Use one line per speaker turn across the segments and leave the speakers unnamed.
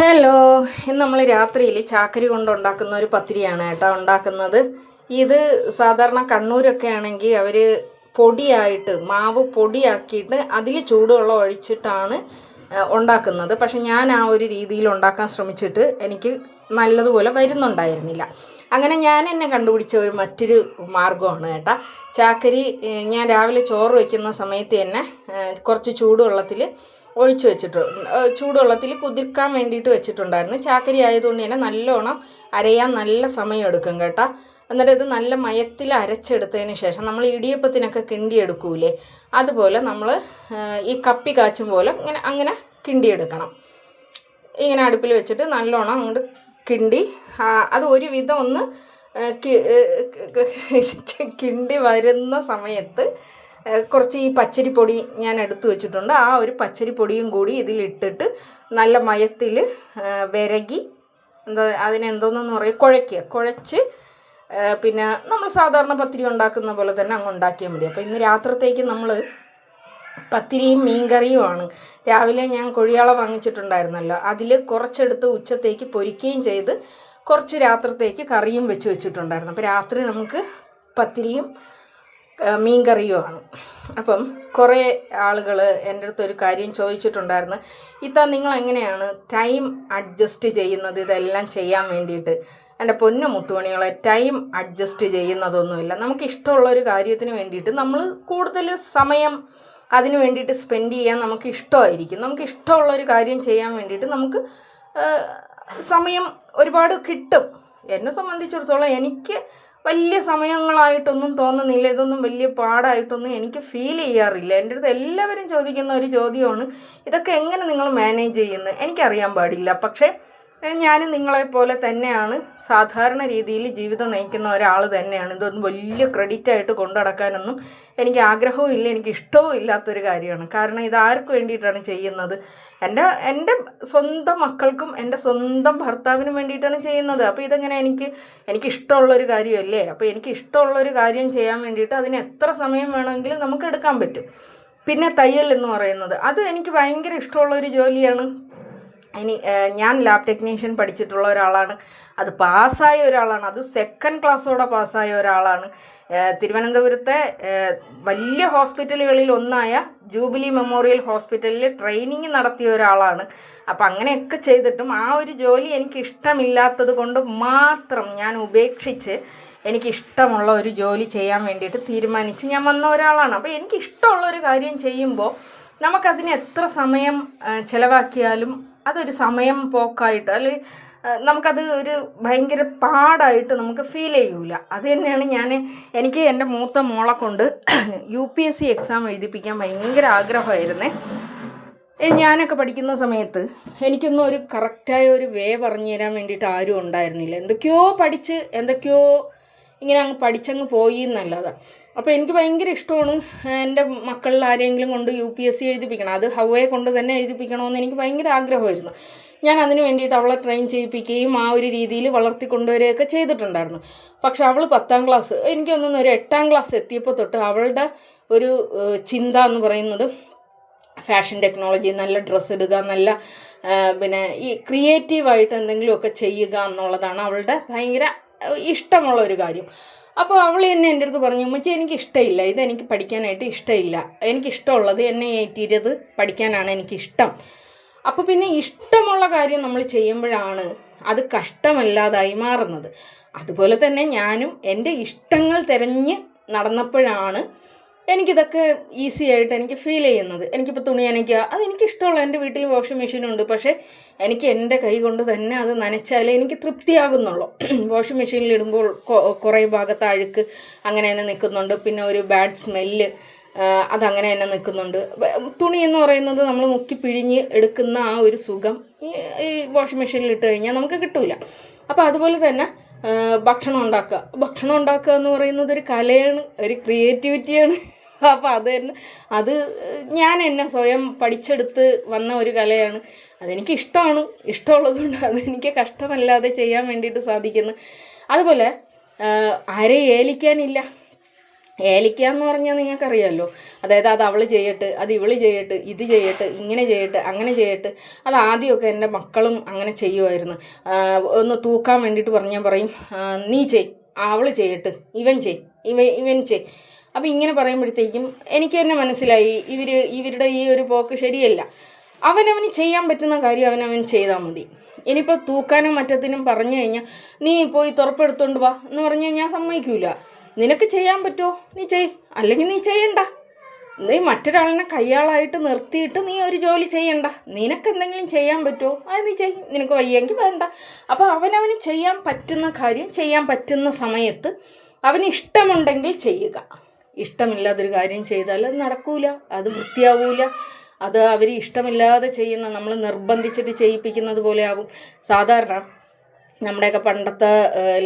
Hello, ഇന്ന് നമ്മൾ രാത്രിയിൽ ചാക്കരി കൊണ്ടുണ്ടാക്കുന്ന ഒരു പത്തിരിയാണ് കേട്ടോ ഉണ്ടാക്കുന്നത്. ഇത് സാധാരണ കണ്ണൂരൊക്കെ ആണെങ്കിൽ അവർ പൊടിയായിട്ട് മാവ് പൊടിയാക്കിയിട്ട് അതിൽ ചൂടുവെള്ളം ഒഴിച്ചിട്ടാണ് ഉണ്ടാക്കുന്നത്. പക്ഷെ ഞാൻ ആ ഒരു രീതിയിൽ ഉണ്ടാക്കാൻ ശ്രമിച്ചിട്ട് എനിക്ക് നല്ലതുപോലെ വരുന്നുണ്ടായിരുന്നില്ല. അങ്ങനെ ഞാൻ എന്നെ കണ്ടുപിടിച്ച മറ്റൊരു മാർഗ്ഗമാണ് കേട്ടോ. ചാക്കരി ഞാൻ രാവിലെ ചോറ് വയ്ക്കുന്ന സമയത്ത് തന്നെ കുറച്ച് ചൂടുവെള്ളത്തിൽ ഒഴിച്ചു വെച്ചിട്ടുണ്ട്. ചൂടുവെള്ളത്തിൽ കുതിർക്കാൻ വേണ്ടിയിട്ട് വെച്ചിട്ടുണ്ടായിരുന്നു. ചാക്കരി ആയതുകൊണ്ട് തന്നെ നല്ലോണം അരയാൻ നല്ല സമയം എടുക്കും കേട്ടോ. എന്നിട്ട് ഇത് നല്ല മയത്തിൽ അരച്ചെടുത്തതിന് ശേഷം നമ്മൾ ഇടിയപ്പത്തിനൊക്കെ കിണ്ടിയെടുക്കൂലേ, അതുപോലെ നമ്മൾ ഈ കപ്പി കാച്ചും പോലെ അങ്ങനെ കിണ്ടിയെടുക്കണം. ഇങ്ങനെ അടുപ്പിൽ വെച്ചിട്ട് നല്ലോണം അങ്ങോട്ട് കിണ്ടി അത് ഒരുവിധം ഒന്ന് കിണ്ടി വരുന്ന സമയത്ത് കുറച്ച് ഈ പച്ചരിപ്പൊടി ഞാൻ എടുത്തു വെച്ചിട്ടുണ്ട്. ആ ഒരു പച്ചരിപ്പൊടിയും കൂടി ഇതിലിട്ടിട്ട് നല്ല മയത്തിൽ വിരകി അതിനെന്തോന്നെന്ന് പറയും, കുഴച്ച് പിന്നെ നമ്മൾ സാധാരണ പത്തിരി ഉണ്ടാക്കുന്ന പോലെ തന്നെ അങ്ങ് ഉണ്ടാക്കിയാൽ മതി. അപ്പോൾ ഇന്ന് രാത്രത്തേക്ക് നമ്മൾ പത്തിരിയും മീൻകറിയുമാണ്. രാവിലെ ഞാൻ കൊഴിയാള വാങ്ങിച്ചിട്ടുണ്ടായിരുന്നല്ലോ, അതിൽ കുറച്ചെടുത്ത് ഉച്ചത്തേക്ക് പൊരിക്കുകയും ചെയ്ത് കുറച്ച് രാത്രത്തേക്ക് കറിയും വെച്ചിട്ടുണ്ടായിരുന്നു. അപ്പോൾ രാത്രി നമുക്ക് പത്തിരിയും മീൻ കറിയുമാണ്. അപ്പം കുറേ ആളുകൾ എൻ്റെ അടുത്തൊരു കാര്യം ചോദിച്ചിട്ടുണ്ടായിരുന്നു, നിങ്ങൾ എങ്ങനെയാണ് ടൈം അഡ്ജസ്റ്റ് ചെയ്യുന്നത് ഇതെല്ലാം ചെയ്യാൻ വേണ്ടിയിട്ട്? എൻ്റെ പൊന്നു മുത്തുമണികളെ, ടൈം അഡ്ജസ്റ്റ് ചെയ്യുന്നതൊന്നുമില്ല. നമുക്ക് ഇഷ്ടമുള്ളൊരു കാര്യത്തിന് വേണ്ടിയിട്ട് നമ്മൾ കൂടുതൽ സമയം അതിന് വേണ്ടിയിട്ട് സ്പെൻഡ് ചെയ്യാൻ നമുക്ക് ഇഷ്ടമായിരിക്കും. നമുക്ക് ഇഷ്ടമുള്ളൊരു കാര്യം ചെയ്യാൻ വേണ്ടിയിട്ട് നമുക്ക് സമയം ഒരുപാട് കിട്ടും. എന്നെ സംബന്ധിച്ചിടത്തോളം എനിക്ക് വലിയ സമയങ്ങളായിട്ടൊന്നും തോന്നുന്നില്ല. ഇതൊന്നും വലിയ പാടായിട്ടൊന്നും എനിക്ക് ഫീൽ ചെയ്യാറില്ല. എൻ്റെ അടുത്ത് എല്ലാവരും ചോദിക്കുന്ന ഒരു ചോദ്യമാണ്, ഇതൊക്കെ എങ്ങനെ നിങ്ങൾ മാനേജ് ചെയ്യുന്നത്? എനിക്കറിയാൻ പാടില്ല. പക്ഷേ ഞാൻ നിങ്ങളെപ്പോലെ തന്നെയാണ്, സാധാരണ രീതിയിൽ ജീവിതം നയിക്കുന്ന ഒരാൾ തന്നെയാണ്. ഇതൊന്നും വലിയ ക്രെഡിറ്റായിട്ട് കൊണ്ടു നടക്കാനൊന്നും എനിക്ക് ആഗ്രഹവും ഇല്ല, എനിക്ക് ഇഷ്ടവും ഇല്ലാത്തൊരു കാര്യമാണ്. കാരണം ഇത് ആർക്ക് വേണ്ടിയിട്ടാണ് ചെയ്യുന്നത്? എൻ്റെ സ്വന്തം മക്കൾക്കും എൻ്റെ സ്വന്തം ഭർത്താവിനും വേണ്ടിയിട്ടാണ് ചെയ്യുന്നത്. അപ്പോൾ ഇതെങ്ങനെ എനിക്കിഷ്ടമുള്ളൊരു കാര്യമല്ലേ? അപ്പോൾ എനിക്കിഷ്ടമുള്ളൊരു കാര്യം ചെയ്യാൻ വേണ്ടിയിട്ട് അതിന് എത്ര സമയം വേണമെങ്കിലും നമുക്ക് എടുക്കാൻ പറ്റും. പിന്നെ തയ്യൽ എന്ന് പറയുന്നത് അത് എനിക്ക് ഭയങ്കര ഇഷ്ടമുള്ളൊരു ജോലിയാണ്. ഞാൻ ലാബ് ടെക്നീഷ്യൻ പഠിച്ചിട്ടുള്ള ഒരാളാണ്, അത് പാസ്സായ ഒരാളാണ്, അത് സെക്കൻഡ് ക്ലാസ്സോടെ പാസ്സായ ഒരാളാണ്. തിരുവനന്തപുരത്തെ വലിയ ഹോസ്പിറ്റലുകളിൽ ഒന്നായ ജൂബിലി മെമ്മോറിയൽ ഹോസ്പിറ്റലിൽ ട്രെയിനിങ് നടത്തിയ ഒരാളാണ്. അപ്പം അങ്ങനെയൊക്കെ ചെയ്തിട്ടും ആ ഒരു ജോലി എനിക്കിഷ്ടമില്ലാത്തത് കൊണ്ട് മാത്രം ഞാൻ ഉപേക്ഷിച്ച് എനിക്കിഷ്ടമുള്ള ഒരു ജോലി ചെയ്യാൻ വേണ്ടിയിട്ട് തീരുമാനിച്ച് ഞാൻ വന്ന ഒരാളാണ്. അപ്പോൾ എനിക്കിഷ്ടമുള്ളൊരു കാര്യം ചെയ്യുമ്പോൾ നമുക്കതിന് എത്ര സമയം ചിലവാക്കിയാലും അതൊരു സമയം പോക്കായിട്ട് അല്ലെങ്കിൽ നമുക്കത് ഒരു ഭയങ്കര പാടായിട്ട് നമുക്ക് ഫീൽ ചെയ്യൂല. അത് തന്നെയാണ് എനിക്ക് എൻ്റെ മൂത്ത മോളെ കൊണ്ട് UPSC എക്സാം എഴുതിപ്പിക്കാൻ ഭയങ്കര ആഗ്രഹമായിരുന്നേ. ഞാനൊക്കെ പഠിക്കുന്ന സമയത്ത് എനിക്കൊന്നും ഒരു കറക്റ്റായ ഒരു പറഞ്ഞു തരാൻ വേണ്ടിയിട്ട് ആരും ഉണ്ടായിരുന്നില്ല. എന്തൊക്കെയോ പഠിച്ച് ഇങ്ങനെ അങ്ങ് പഠിച്ചങ്ങ് പോയി എന്നല്ലാതെ. അപ്പോൾ എനിക്ക് ഭയങ്കര ഇഷ്ടമാണ് എൻ്റെ മക്കളിൽ ആരെങ്കിലും കൊണ്ട് UPSC എഴുതിപ്പിക്കണം. അത് ഹവയെ കൊണ്ട് തന്നെ എഴുതിപ്പിക്കണമെന്ന് എനിക്ക് ഭയങ്കര ആഗ്രഹമായിരുന്നു. ഞാൻ അതിന് വേണ്ടിയിട്ട് അവളെ ട്രെയിൻ ചെയ്യിപ്പിക്കുകയും ആ ഒരു രീതിയിൽ വളർത്തിക്കൊണ്ടുവരികയൊക്കെ ചെയ്തിട്ടുണ്ടായിരുന്നു. പക്ഷെ അവൾ 10ാം ക്ലാസ്, എനിക്ക് തോന്നുന്നു ഒരു 8ാം ക്ലാസ് എത്തിയപ്പോൾ തൊട്ട് അവളുടെ ഒരു ചിന്ത എന്ന് പറയുന്നത് ഫാഷൻ ടെക്നോളജി, നല്ല ഡ്രസ്സ് ഇടുക, നല്ല പിന്നെ ഈ ക്രിയേറ്റീവായിട്ട് എന്തെങ്കിലുമൊക്കെ ചെയ്യുക എന്നുള്ളതാണ് അവളുടെ ഭയങ്കര ഇഷ്ടമുള്ള ഒരു കാര്യം. അപ്പോൾ അവൾ തന്നെ എൻ്റെ അടുത്ത് പറഞ്ഞു, ഉമ്മച്ചി എനിക്കിഷ്ടമില്ല, ഇതെനിക്ക് പഠിക്കാനായിട്ട് ഇഷ്ടമില്ല, എനിക്കിഷ്ടമുള്ളത് NIET പഠിക്കാനാണ് എനിക്കിഷ്ടം. അപ്പോൾ പിന്നെ ഇഷ്ടമുള്ള കാര്യം നമ്മൾ ചെയ്യുമ്പോഴാണ് അത് കഷ്ടമല്ലാതായി മാറുന്നത്. അതുപോലെ തന്നെ ഞാനും എൻ്റെ ഇഷ്ടങ്ങൾ തിരഞ്ഞ് നടന്നപ്പോഴാണ് എനിക്കിതൊക്കെ ഈസി ആയിട്ട് എനിക്ക് ഫീൽ ചെയ്യുന്നത്. എനിക്കിപ്പോൾ തുണി നനയ്ക്കുക, അതെനിക്കിഷ്ടമുള്ള, എൻ്റെ വീട്ടിൽ വാഷിംഗ് മെഷീനുണ്ട്. പക്ഷേ എനിക്ക് എൻ്റെ കൈ കൊണ്ട് തന്നെ അത് നനച്ചാലേ എനിക്ക് തൃപ്തിയാകുന്നുള്ളൂ. വാഷിംഗ് മെഷീനിലിടുമ്പോൾ കുറേ ഭാഗത്ത് അഴുക്ക് അങ്ങനെ തന്നെ നിൽക്കുന്നുണ്ട്, പിന്നെ ഒരു ബാഡ് സ്മെല്ല് അതങ്ങനെ തന്നെ നിൽക്കുന്നുണ്ട്. തുണി എന്ന് പറയുന്നത് നമ്മൾ മുക്കി പിഴിഞ്ഞ് എടുക്കുന്ന ആ ഒരു സുഖം ഈ വാഷിംഗ് മെഷീനിൽ ഇട്ട് കഴിഞ്ഞാൽ നമുക്ക് കിട്ടില്ല. അപ്പോൾ അതുപോലെ തന്നെ ഭക്ഷണം ഉണ്ടാക്കുക എന്ന് പറയുന്നത് ഒരു കലയാണ്, ഒരു ക്രിയേറ്റിവിറ്റിയാണ്. അപ്പോൾ അത് ഞാൻ എന്നെ സ്വയം പഠിച്ചെടുത്ത് വന്ന ഒരു കലയാണ്. അതെനിക്ക് ഇഷ്ടമുള്ളതുകൊണ്ട് അതെനിക്ക് കഷ്ടമല്ലാതെ ചെയ്യാൻ വേണ്ടിയിട്ട് സാധിക്കുന്നു. അതുപോലെ ആരെയും ഏലിക്കാനില്ല. ഏലിക്ക എന്ന് പറഞ്ഞാൽ നിങ്ങൾക്കറിയാമല്ലോ, അതായത് അത് അവൾ ചെയ്യട്ട്, അത് ഇവൾ ചെയ്യട്ട്, ഇത് ചെയ്യട്ട്, ഇങ്ങനെ ചെയ്യട്ട്, അങ്ങനെ ചെയ്യട്ട്. അത് ആദ്യമൊക്കെ എൻ്റെ മക്കളും അങ്ങനെ ചെയ്യുമായിരുന്നു. ഒന്ന് തൂക്കാൻ വേണ്ടിയിട്ട് പറഞ്ഞാൽ പറയും, നീ ചെയ്, അവൾ ചെയ്യട്ട്, ഇവൻ ചെയ്, ഇവൻ ചെയ്. അപ്പോൾ ഇങ്ങനെ പറയുമ്പോഴത്തേക്കും എനിക്ക് തന്നെ മനസ്സിലായി ഇവരുടെ ഈ ഒരു പോക്ക് ശരിയല്ല. അവനവന് ചെയ്യാൻ പറ്റുന്ന കാര്യം അവനവൻ ചെയ്താൽ മതി. ഇനിയിപ്പോൾ തൂക്കാനും മറ്റത്തിനും പറഞ്ഞു കഴിഞ്ഞാൽ നീ പോയി തുറപ്പെടുത്തോണ്ട് വാ എന്ന് പറഞ്ഞാൽ ഞാൻ സമ്മതിക്കൂല. നിനക്ക് ചെയ്യാൻ പറ്റുമോ നീ ചെയ്, അല്ലെങ്കിൽ നീ ചെയ്യണ്ട. നീ മറ്റൊരാളിനെ കയ്യാളായിട്ട് നിർത്തിയിട്ട് നീ ഒരു ജോലി ചെയ്യണ്ട. നിനക്ക് എന്തെങ്കിലും ചെയ്യാൻ പറ്റുമോ അത് നീ ചെയ്, നിനക്ക് വയ്യെങ്കിൽ വേണ്ട. അപ്പോൾ അവനവന് ചെയ്യാൻ പറ്റുന്ന കാര്യം ചെയ്യാൻ പറ്റുന്ന സമയത്ത് അവന് ഇഷ്ടമുണ്ടെങ്കിൽ ചെയ്യുക. ഇഷ്ടമില്ലാതൊരു കാര്യം ചെയ്താൽ അത് നടക്കൂല, അത് വൃത്തിയാവൂല. അത് അവർ ഇഷ്ടമില്ലാതെ ചെയ്യുന്ന, നമ്മൾ നിർബന്ധിച്ചിട്ട് ചെയ്യിപ്പിക്കുന്നത് പോലെ ആകും. സാധാരണ നമ്മുടെയൊക്കെ പണ്ടത്തെ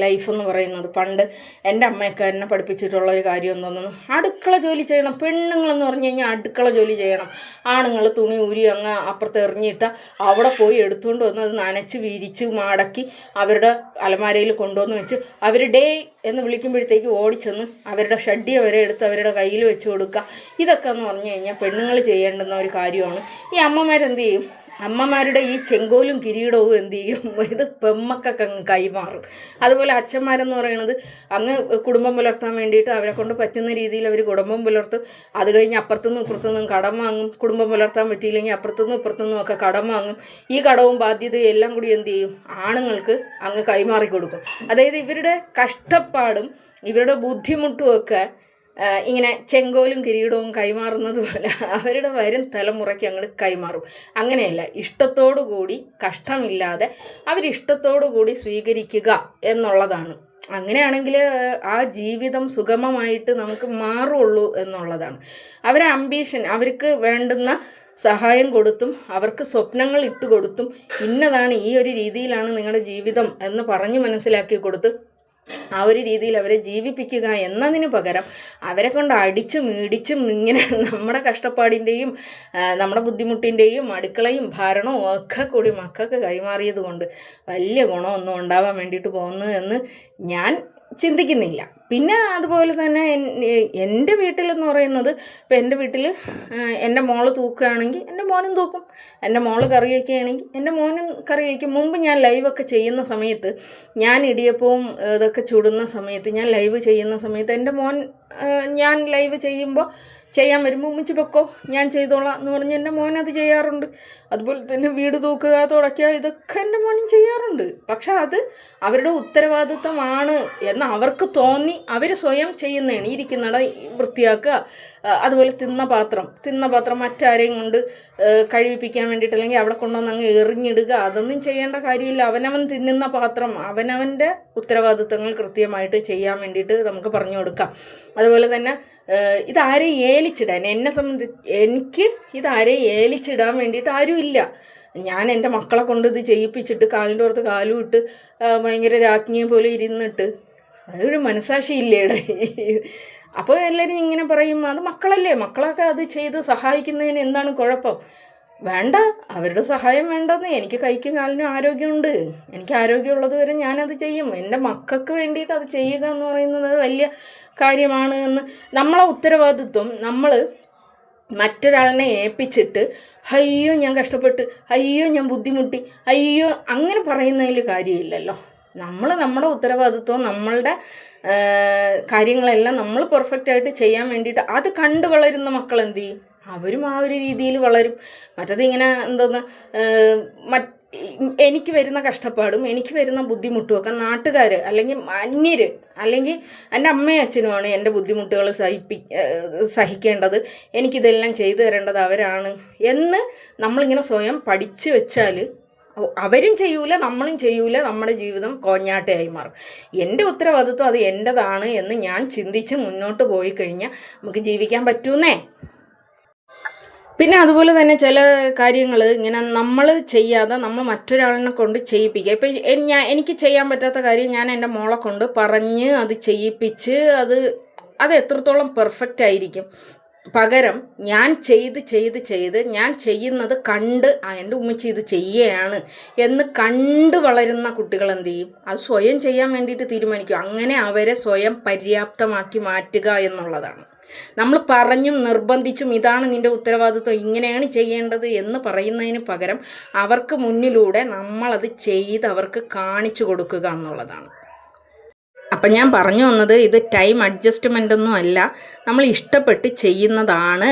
ലൈഫ് എന്ന് പറയുന്നത്, പണ്ട് എൻ്റെ അമ്മയൊക്കെ എന്നെ പഠിപ്പിച്ചിട്ടുള്ള ഒരു കാര്യം എന്തോന്നു, അടുക്കള ജോലി ചെയ്യണം. പെണ്ണുങ്ങളെന്ന് പറഞ്ഞു കഴിഞ്ഞാൽ അടുക്കള ജോലി ചെയ്യണം. ആണുങ്ങൾ തുണി ഊരി അങ്ങ് അപ്പുറത്ത് എറിഞ്ഞിട്ട് അവിടെ പോയി എടുത്തുകൊണ്ട് വന്ന് അത് നനച്ച് വിരിച്ച് മടക്കി അവരുടെ അലമാരയിൽ കൊണ്ടുവന്ന് വെച്ച് അവർ ഡേ എന്ന് വിളിക്കുമ്പോഴത്തേക്ക് ഓടിച്ചെന്ന് അവരുടെ ഷഡ്ഡിയ വരെ എടുത്ത് അവരുടെ കയ്യിൽ വെച്ച് കൊടുക്കുക. ഇതൊക്കെ എന്ന് പറഞ്ഞു കഴിഞ്ഞാൽ പെണ്ണുങ്ങൾ ചെയ്യേണ്ടുന്ന ഒരു കാര്യമാണ്. ഈ അമ്മമാരെന്ത് ചെയ്യും? അമ്മമാരുടെ ഈ ചെങ്കോലും കിരീടവും എന്ത് ചെയ്യും? ഇത് പെമ്മക്കൊക്കെ അങ്ങ് കൈമാറും. അതുപോലെ അച്ഛന്മാരെന്ന് പറയുന്നത് അങ്ങ് കുടുംബം പുലർത്താൻ വേണ്ടിയിട്ട് അവരെ കൊണ്ട് പറ്റുന്ന രീതിയിൽ അവർ കുടുംബം പുലർത്തും. അത് കഴിഞ്ഞ് അപ്പുറത്തുനിന്നും ഇപ്പുറത്തുനിന്നും കടം വാങ്ങും. കുടുംബം പുലർത്താൻ പറ്റിയില്ലെങ്കിൽ അപ്പുറത്തുനിന്നും ഇപ്പുറത്തുനിന്നും ഒക്കെ കടം വാങ്ങും. ഈ കടവും ബാധ്യതയും എല്ലാം കൂടി എന്ത് ചെയ്യും? ആണുങ്ങൾക്ക് അങ്ങ് കൈമാറി കൊടുക്കും. അതായത് ഇവരുടെ കഷ്ടപ്പാടും ഇവരുടെ ബുദ്ധിമുട്ടും ഒക്കെ ഇങ്ങനെ ചെങ്കോലും കിരീടവും കൈമാറുന്നത് പോലെ അവരുടെ വരും തലമുറയ്ക്ക് അങ്ങോട്ട് കൈമാറും. അങ്ങനെയല്ല, ഇഷ്ടത്തോടു കൂടി, കഷ്ടമില്ലാതെ അവരിഷ്ടത്തോടു കൂടി സ്വീകരിക്കുക എന്നുള്ളതാണ്. അങ്ങനെയാണെങ്കിൽ ആ ജീവിതം സുഗമമായിട്ട് നമുക്ക് മാറുള്ളൂ എന്നുള്ളതാണ്. അവരെ അംബീഷൻ, അവർക്ക് വേണ്ടുന്ന സഹായം കൊടുത്തും അവർക്ക് സ്വപ്നങ്ങൾ ഇട്ട് കൊടുത്തും ഇന്നതാണ്, ഈ ഒരു രീതിയിലാണ് നിങ്ങളുടെ ജീവിതം എന്ന് പറഞ്ഞ് മനസ്സിലാക്കി കൊടുത്ത് ആ ഒരു രീതിയിൽ അവരെ ജീവിപ്പിക്കുക എന്നതിന് പകരം അവരെ കൊണ്ട് അടിച്ചും ഇടിച്ചും ഇങ്ങനെ നമ്മുടെ കഷ്ടപ്പാടിൻ്റെയും നമ്മുടെ ബുദ്ധിമുട്ടിൻ്റെയും അടുക്കളയും ഭരണവും ഒക്കെ കൂടി മക്കൾക്ക് കൈമാറിയത് കൊണ്ട് വലിയ ഗുണമൊന്നും ഉണ്ടാവാൻ വേണ്ടിയിട്ട് പോകുന്നു എന്ന് ഞാൻ ചിന്തിക്കുന്നില്ല. പിന്നെ അതുപോലെ തന്നെ എൻ്റെ വീട്ടിലെന്ന് പറയുന്നത്, ഇപ്പം എൻ്റെ വീട്ടിൽ എൻ്റെ മോള് തൂക്കുകയാണെങ്കിൽ എൻ്റെ മോനും തൂക്കും, എൻ്റെ മോള് കറി വയ്ക്കുകയാണെങ്കിൽ എൻ്റെ മോനും കറി വയ്ക്കും. മുമ്പ് ഞാൻ ലൈവൊക്കെ ചെയ്യുന്ന സമയത്ത്, ഞാൻ ഇടിയപ്പവും ഇതൊക്കെ ചുടുന്ന സമയത്ത്, ഞാൻ ലൈവ് ചെയ്യുന്ന സമയത്ത് എൻ്റെ മോൻ, ഞാൻ ലൈവ് ചെയ്യുമ്പോൾ ചെയ്യാൻ വരുമ്പോൾ ഉമ്മിച്ച് വെക്കോ ഞാൻ ചെയ്തോളാം എന്ന് പറഞ്ഞ് എൻ്റെ മോൻ അത് ചെയ്യാറുണ്ട്. അതുപോലെ തന്നെ വീട് തൂക്കുക, തുടയ്ക്കുക, ഇതൊക്കെ എൻ്റെ മോനും ചെയ്യാറുണ്ട്. പക്ഷെ അത് അവരുടെ ഉത്തരവാദിത്തമാണ് എന്ന് അവർക്ക് തോന്നി അവർ സ്വയം ചെയ്യുന്നതാണ്. ഇരിക്കുന്നിട വൃത്തിയാക്കുക, അതുപോലെ തിന്ന പാത്രം മറ്റാരെയും കൊണ്ട് കഴിവിപ്പിക്കാൻ വേണ്ടിയിട്ട് അല്ലെങ്കിൽ അവിടെ കൊണ്ടുവന്ന് അങ്ങ് എറിഞ്ഞിടുക, അതൊന്നും ചെയ്യേണ്ട കാര്യമില്ല. അവനവൻ തിന്നുന്ന പാത്രം അവനവൻ്റെ ഉത്തരവാദിത്തങ്ങൾ കൃത്യമായിട്ട് ചെയ്യാൻ വേണ്ടിയിട്ട് നമുക്ക് പറഞ്ഞു കൊടുക്കാം. അതുപോലെ തന്നെ ഇതാരെയും ഏലിച്ചിടാൻ, എന്നെ സംബന്ധിച്ച് എനിക്ക് ഇതാരെയും ഏലിച്ചിടാൻ വേണ്ടിയിട്ട് ആരുമില്ല. ഞാൻ എൻ്റെ മക്കളെ കൊണ്ട് ഇത് ചെയ്യിപ്പിച്ചിട്ട് കാലിൻ്റെ പുറത്ത് കാലും ഇട്ട് ഭയങ്കര രാജ്ഞിയെ പോലെ ഇരുന്നിട്ട് അതൊരു മനസാക്ഷിയില്ലേടെ. അപ്പോൾ എല്ലാവരും ഇങ്ങനെ പറയും, അത് മക്കളല്ലേ, മക്കളൊക്കെ അത് ചെയ്ത് സഹായിക്കുന്നതിന് എന്താണ് കുഴപ്പം? വേണ്ട, അവരുടെ സഹായം വേണ്ടെന്ന്. എനിക്ക് കൈക്കും കാലിനും ആരോഗ്യമുണ്ട്. എനിക്ക് ആരോഗ്യമുള്ളത് വരെ ഞാനത് ചെയ്യും. എൻ്റെ മക്കൾക്ക് വേണ്ടിയിട്ട് അത് ചെയ്യുക എന്ന് പറയുന്നത് വലിയ കാര്യമാണ് എന്ന് നമ്മളെ ഉത്തരവാദിത്വം നമ്മൾ മറ്റൊരാളിനെ ഏൽപ്പിച്ചിട്ട് അയ്യോ ഞാൻ കഷ്ടപ്പെട്ട്, അയ്യോ ഞാൻ ബുദ്ധിമുട്ടി, അയ്യോ അങ്ങനെ പറയുന്നതിൽ കാര്യമില്ലല്ലോ. നമ്മൾ നമ്മുടെ ഉത്തരവാദിത്വം, നമ്മളുടെ കാര്യങ്ങളെല്ലാം നമ്മൾ പെർഫെക്റ്റായിട്ട് ചെയ്യാൻ വേണ്ടിയിട്ട് അത് കണ്ടു വളരുന്ന മക്കൾ എന്ത് ചെയ്യും? അവരും ആ ഒരു രീതിയിൽ വളരും. മറ്റത് ഇങ്ങനെ എന്തോന്ന് എനിക്ക് വരുന്ന കഷ്ടപ്പാടും എനിക്ക് വരുന്ന ബുദ്ധിമുട്ടും ഒക്കെ നാട്ടുകാർ അല്ലെങ്കിൽ അന്യർ അല്ലെങ്കിൽ എൻ്റെ അമ്മയും അച്ഛനുമാണ് എൻ്റെ ബുദ്ധിമുട്ടുകൾ സഹിക്കേണ്ടത്, എനിക്കിതെല്ലാം ചെയ്തു തരേണ്ടത് അവരാണ് എന്ന് നമ്മളിങ്ങനെ സ്വയം പഠിച്ചു വെച്ചാൽ അവരും ചെയ്യൂല, നമ്മളും ചെയ്യൂല, നമ്മുടെ ജീവിതം കോഞ്ഞാട്ടയായി മാറും. എൻ്റെ ഉത്തരവാദിത്വം അത് എൻ്റെതാണ് എന്ന് ഞാൻ ചിന്തിച്ച് മുന്നോട്ട് പോയി കഴിഞ്ഞാൽ നമുക്ക് ജീവിക്കാൻ പറ്റൂന്നേ. പിന്നെ അതുപോലെ തന്നെ ചില കാര്യങ്ങൾ ഇങ്ങനെ നമ്മൾ ചെയ്യാതെ നമ്മൾ മറ്റൊരാളിനെ കൊണ്ട് ചെയ്യിപ്പിക്കുക. ഇപ്പം എനിക്ക് ചെയ്യാൻ പറ്റാത്ത കാര്യം ഞാൻ എൻ്റെ മോളെ കൊണ്ട് പറഞ്ഞ് അത് ചെയ്യിപ്പിച്ച് അത് എത്രത്തോളം പെർഫെക്റ്റ് ആയിരിക്കും. പകരം ഞാൻ ചെയ്ത് ഞാൻ ചെയ്യുന്നത് കണ്ട് എൻ്റെ ഉമ്മച്ചി ഇത് ചെയ്യുകയാണ് എന്ന് കണ്ട് വളരുന്ന കുട്ടികൾ എന്ത് ചെയ്യും? അത് സ്വയം ചെയ്യാൻ വേണ്ടിയിട്ട് തീരുമാനിക്കും. അങ്ങനെ അവരെ സ്വയം പര്യാപ്തമാക്കി മാറ്റുക എന്നുള്ളതാണ്. നമ്മൾ പറഞ്ഞും നിർബന്ധിച്ചും ഇതാണ് നിൻ്റെ ഉത്തരവാദിത്വം, ഇങ്ങനെയാണ് ചെയ്യേണ്ടത് എന്ന് പറയുന്നതിന് പകരം അവർക്ക് മുന്നിലൂടെ നമ്മളത് ചെയ്ത് അവർക്ക് കാണിച്ചു കൊടുക്കുക എന്നുള്ളതാണ്. അപ്പം ഞാൻ പറഞ്ഞു വന്നത്, ഇത് ടൈം അഡ്ജസ്റ്റ്മെൻ്റ് ഒന്നും അല്ല, നമ്മൾ ഇഷ്ടപ്പെട്ട് ചെയ്യുന്നതാണ്